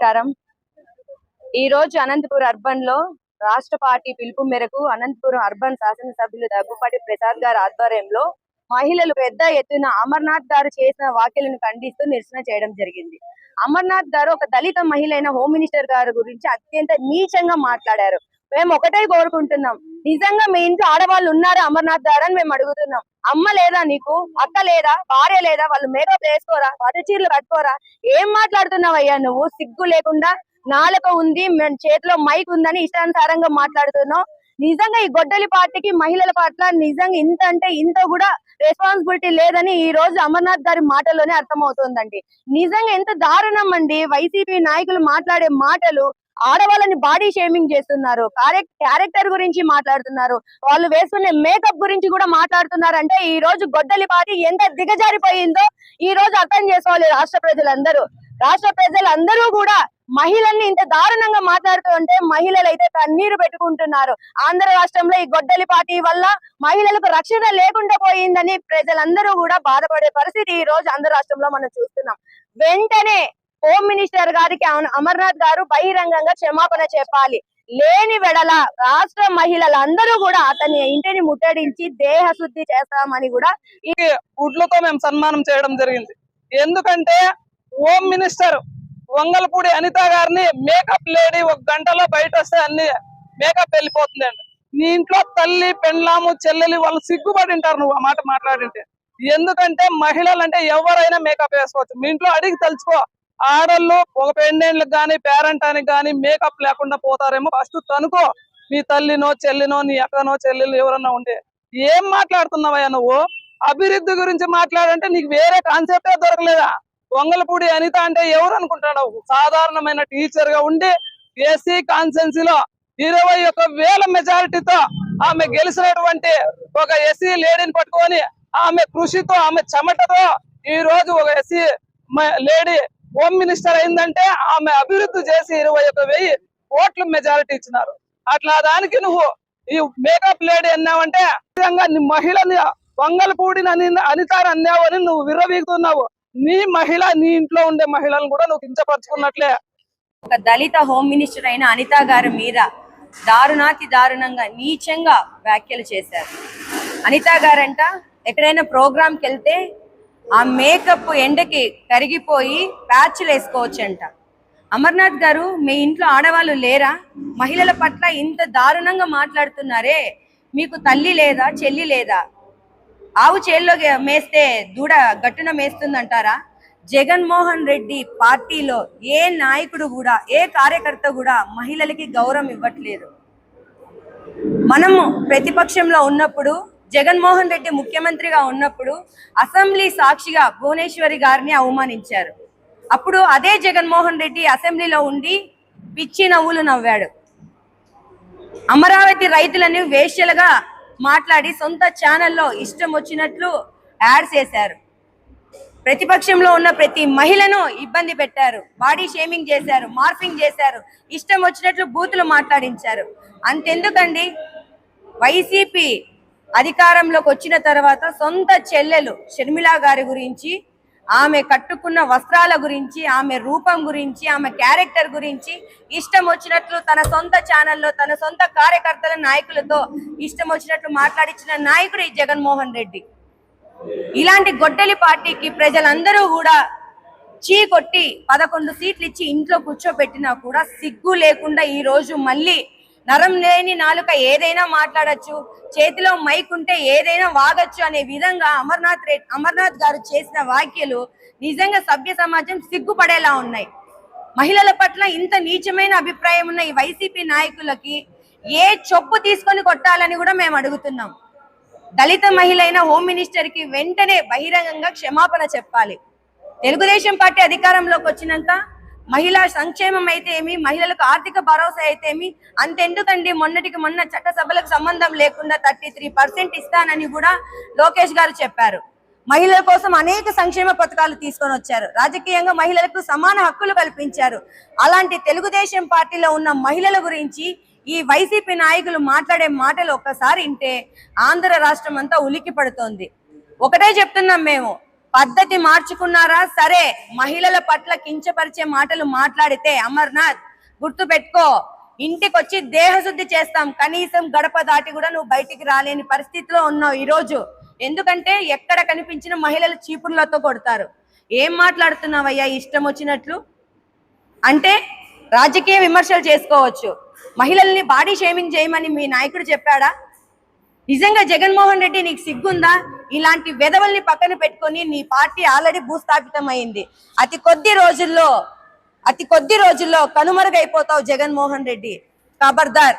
నమస్కారం. ఈ రోజు అనంతపురం అర్బన్ లో రాష్ట్ర పార్టీ పిలుపు మేరకు అనంతపురం అర్బన్ శాసనసభ్యులు దగ్గుపాటి ప్రసాద్ గారి ఆధ్వర్యంలో మహిళలు పెద్ద ఎత్తున అమర్నాథ్ గారు చేసిన వ్యాఖ్యలను ఖండిస్తూ నిరసన చేయడం జరిగింది. అమర్నాథ్ గారు ఒక దళిత మహిళ అయిన హోమ్ మినిస్టర్ గారి గురించి అత్యంత నీచంగా మాట్లాడారు. మేము ఒకటే కోరుకుంటున్నాం, నిజంగా మీ ఇంట్లో ఆడవాళ్ళు ఉన్నారా అమర్నాథ్ గారు అని మేము అడుగుతున్నాం. అమ్మ లేదా, నీకు అక్క లేదా, భార్య లేదా? వాళ్ళు మేకప్ వేసుకోరా, పట్టు చీరలు కట్టుకోరా? ఏం మాట్లాడుతున్నావయ్యా నువ్వు? సిగ్గు లేకుండా నాలుక ఉంది, చేతిలో మైక్ ఉందని ఇష్టానుసారంగా మాట్లాడుతున్నావు. నిజంగా ఈ గొడ్డలి పార్టీకి మహిళల పట్ల నిజంగా ఇంత అంటే ఇంత కూడా రెస్పాన్సిబిలిటీ లేదని ఈ రోజు అమర్నాథ్ గారి మాటల్లోనే అర్థమవుతోందండి. నిజంగా ఎంత దారుణం అండి. వైసీపీ నాయకులు మాట్లాడే మాటలు, ఆడవాళ్ళని బాడీ షేమింగ్ చేస్తున్నారు, క్యారెక్టర్ గురించి మాట్లాడుతున్నారు, వాళ్ళు వేసుకునే మేకప్ గురించి కూడా మాట్లాడుతున్నారు. అంటే ఈ రోజు గొడ్డలి పార్టీ ఎంత దిగజారిపోయిందో ఈ రోజు అర్థం చేసుకోవాలి రాష్ట్ర ప్రజలందరూ కూడా. మహిళల్ని ఇంత దారుణంగా మాట్లాడుతూ ఉంటే మహిళలు అయితే కన్నీరు పెట్టుకుంటున్నారు. ఆంధ్ర రాష్ట్రంలో ఈ గొడ్డలి పార్టీ వల్ల మహిళలకు రక్షణ లేకుండా పోయిందని ప్రజలందరూ కూడా బాధపడే పరిస్థితి ఈ రోజు ఆంధ్ర రాష్ట్రంలో మనం చూస్తున్నాం. వెంటనే హోమ్ మినిస్టర్ గారికి అమర్నాథ్ గారు బహిరంగంగా క్షమాపణ చెప్పాలి. లేని వెడల రాష్ట్ర మహిళలందరూ కూడా అతని ఇంటిని ముట్టడించి దేహ శుద్ధి చేస్తామని కూడా ఈ గుడ్లతో మేము సన్మానం చేయడం జరిగింది. ఎందుకంటే హోమ్ మినిస్టర్ వంగలపూడి అనిత గారిని మేకప్ లేడీ ఒక గంటలో బయట వస్తే అన్ని మేకప్ వెళ్ళిపోతుందండి. నీ ఇంట్లో తల్లి, పెండ్లాము, చెల్లెలి వాళ్ళు సిగ్గుపడి ఉంటారు నువ్వు ఆ మాట మాట్లాడింటే. ఎందుకంటే మహిళలు అంటే ఎవరైనా మేకప్ వేసుకోవచ్చు. మీ ఇంట్లో అడిగి తెలుసుకో, ఆడళ్ళు ఒక పెండేళ్ళకి కానీ పేరెంటానికి కానీ మేకప్ లేకుండా పోతారేమో. ఫస్ట్ తనుకో, నీ తల్లినో చెల్లినో నీ అక్కనో చెల్లెలు ఎవరన్నా ఉంటే. ఏం మాట్లాడుతున్నావయ్యా నువ్వు? అభివృద్ధి గురించి మాట్లాడంటే నీకు వేరే కాన్సెప్టే దొరకలేదా? వంగలపూడి అనిత అంటే ఎవరు అనుకుంటున్నావు? సాధారణమైన టీచర్ గా ఉండి ఎస్సీ కాన్స్టిట్యున్సీలో 21,000 మెజారిటీతో ఆమె గెలిచినటువంటి ఒక ఎస్సీ లేడీని పట్టుకొని ఆమె కృషితో, ఆమె చెమటతో ఈ రోజు ఒక ఎస్సీ లేడీ హోమ్ మినిస్టర్ అయిందంటే ఆమె అభివృద్ధి చేసి 21,000 ఓట్ల మెజారిటీ ఇచ్చినారు. అట్లా దానికి నువ్వు ఈ మేకప్ లేడీ అన్నావంటే నిజంగా నీ మహిళని వంగలపూడిని అనితారు అన్నావని నువ్వు విర్రవీగుతున్నావు. నీ మహిళ, నీ ఇంట్లో ఉండే మహిళలను కూడా నువ్వు కించపరుచుకున్నట్లే. ఒక దళిత హోమ్ మినిస్టర్ అయిన అనిత గారి మీద దారుణాతి దారుణంగా నీచంగా వ్యాఖ్యలు చేశారు. అనిత గారంట ఎక్కడైనా ప్రోగ్రాంకి వెళ్తే ఆ మేకప్ ఎండకి కరిగిపోయి ప్యాచ్లు వేసుకోవచ్చంట. అమర్నాథ్ గారు, మీ ఇంట్లో ఆడవాళ్ళు లేరా? మహిళల పట్ల ఇంత దారుణంగా మాట్లాడుతున్నారే, మీకు తల్లి లేదా, చెల్లి లేదా? ఆవు చేల్లో మేస్తే దూడ గట్టున మేస్తుందంటారా? జగన్మోహన్ రెడ్డి పార్టీలో ఏ నాయకుడు కూడా, ఏ కార్యకర్త కూడా మహిళలకి గౌరవం ఇవ్వట్లేదు. మనము ప్రతిపక్షంలో ఉన్నప్పుడు, జగన్మోహన్ రెడ్డి ముఖ్యమంత్రిగా ఉన్నప్పుడు అసెంబ్లీ సాక్షిగా భువనేశ్వరి గారిని అవమానించారు. అప్పుడు అదే జగన్మోహన్ రెడ్డి అసెంబ్లీలో ఉండి పిచ్చి నవ్వులు నవ్వాడు. అమరావతి రైతులని వేశ్యలుగా మాట్లాడి సొంత ఛానల్లో ఇష్టం వచ్చినట్లు యాడ్స్ చేశారు. ప్రతిపక్షంలో ఉన్న ప్రతి మహిళను ఇబ్బంది పెట్టారు, బాడీ షేమింగ్ చేశారు, మార్ఫింగ్ చేశారు, ఇష్టం వచ్చినట్లు బూతులు మాట్లాడించారు. అంతెందుకండి, వైసీపీ అధికారంలోకి వచ్చిన తర్వాత సొంత చెల్లెలు షర్మిలా గారి గురించి, ఆమె కట్టుకున్న వస్త్రాల గురించి, ఆమె రూపం గురించి, ఆమె క్యారెక్టర్ గురించి ఇష్టం వచ్చినట్లు తన సొంత ఛానల్లో తన సొంత కార్యకర్తల నాయకులతో ఇష్టం వచ్చినట్లు మాట్లాడించిన నాయకుడు ఈ జగన్మోహన్ రెడ్డి. ఇలాంటి గొడ్డలి పార్టీకి ప్రజలందరూ కూడా చీ కొట్టి 11 సీట్లు ఇచ్చి ఇంట్లో కూర్చోబెట్టినా కూడా సిగ్గు లేకుండా ఈ రోజు మళ్ళీ నరం లేని నాలుక ఏదైనా మాట్లాడచ్చు, చేతిలో మైక్ ఉంటే ఏదైనా వాగచ్చు అనే విధంగా అమర్నాథ్ గారు చేసిన వ్యాఖ్యలు నిజంగా సభ్య సమాజం సిగ్గుపడేలా ఉన్నాయి. మహిళల పట్ల ఇంత నీచమైన అభిప్రాయం ఉన్న ఈ వైసీపీ నాయకులకి ఏ చొప్పు తీసుకొని కొట్టాలని కూడా మేము అడుగుతున్నాం. దళిత మహిళ అయిన హోమ్ మినిస్టర్ కి వెంటనే బహిరంగంగా క్షమాపణ చెప్పాలి. తెలుగుదేశం పార్టీ అధికారంలోకి వచ్చినాక మహిళా సంక్షేమం అయితే ఏమి, మహిళలకు ఆర్థిక భరోసా అయితే ఏమి, అంతెందుకండి మొన్నటికి మొన్న చట్టసభలకు సంబంధం లేకుండా 33% ఇస్తానని కూడా లోకేష్ గారు చెప్పారు. మహిళల కోసం అనేక సంక్షేమ పథకాలు తీసుకొని వచ్చారు. రాజకీయంగా మహిళలకు సమాన హక్కులు కల్పించారు. అలాంటి తెలుగుదేశం పార్టీలో ఉన్న మహిళల గురించి ఈ వైసీపీ నాయకులు మాట్లాడే మాటలు ఒక్కసారి వింటే ఆంధ్ర రాష్ట్రం అంతా ఉలిక్కి పడుతోంది. ఒకటే చెప్తున్నాం మేము, పద్ధతి మార్చుకున్నారా? సరే, మహిళల పట్ల కించపరిచే మాటలు మాట్లాడితే అమర్నాథ్ గుర్తు పెట్టుకో, ఇంటికొచ్చి దేహశుద్ధి చేస్తాం. కనీసం గడప దాటి కూడా నువ్వు బయటికి రాలేని పరిస్థితిలో ఉన్నావు ఈ రోజు. ఎందుకంటే ఎక్కడ కనిపించిన మహిళలు చీపుర్లతో కొడతారు. ఏం మాట్లాడుతున్నావయ్యా ఇష్టం వచ్చినట్లు? అంటే రాజకీయ విమర్శలు చేసుకోవచ్చు, మహిళల్ని బాడీ షేమింగ్ చేయమని మీ నాయకుడు చెప్పాడా? నిజంగా జగన్మోహన్ రెడ్డి నీకు సిగ్గుందా? ఇలాంటి వెధవల్ని పక్కన పెట్టుకొని నీ పార్టీ ఆల్రెడీ భూస్థాపితం అయింది. అతి కొద్ది రోజుల్లో కనుమరుగైపోతావు జగన్మోహన్ రెడ్డి. ఖబర్దార్.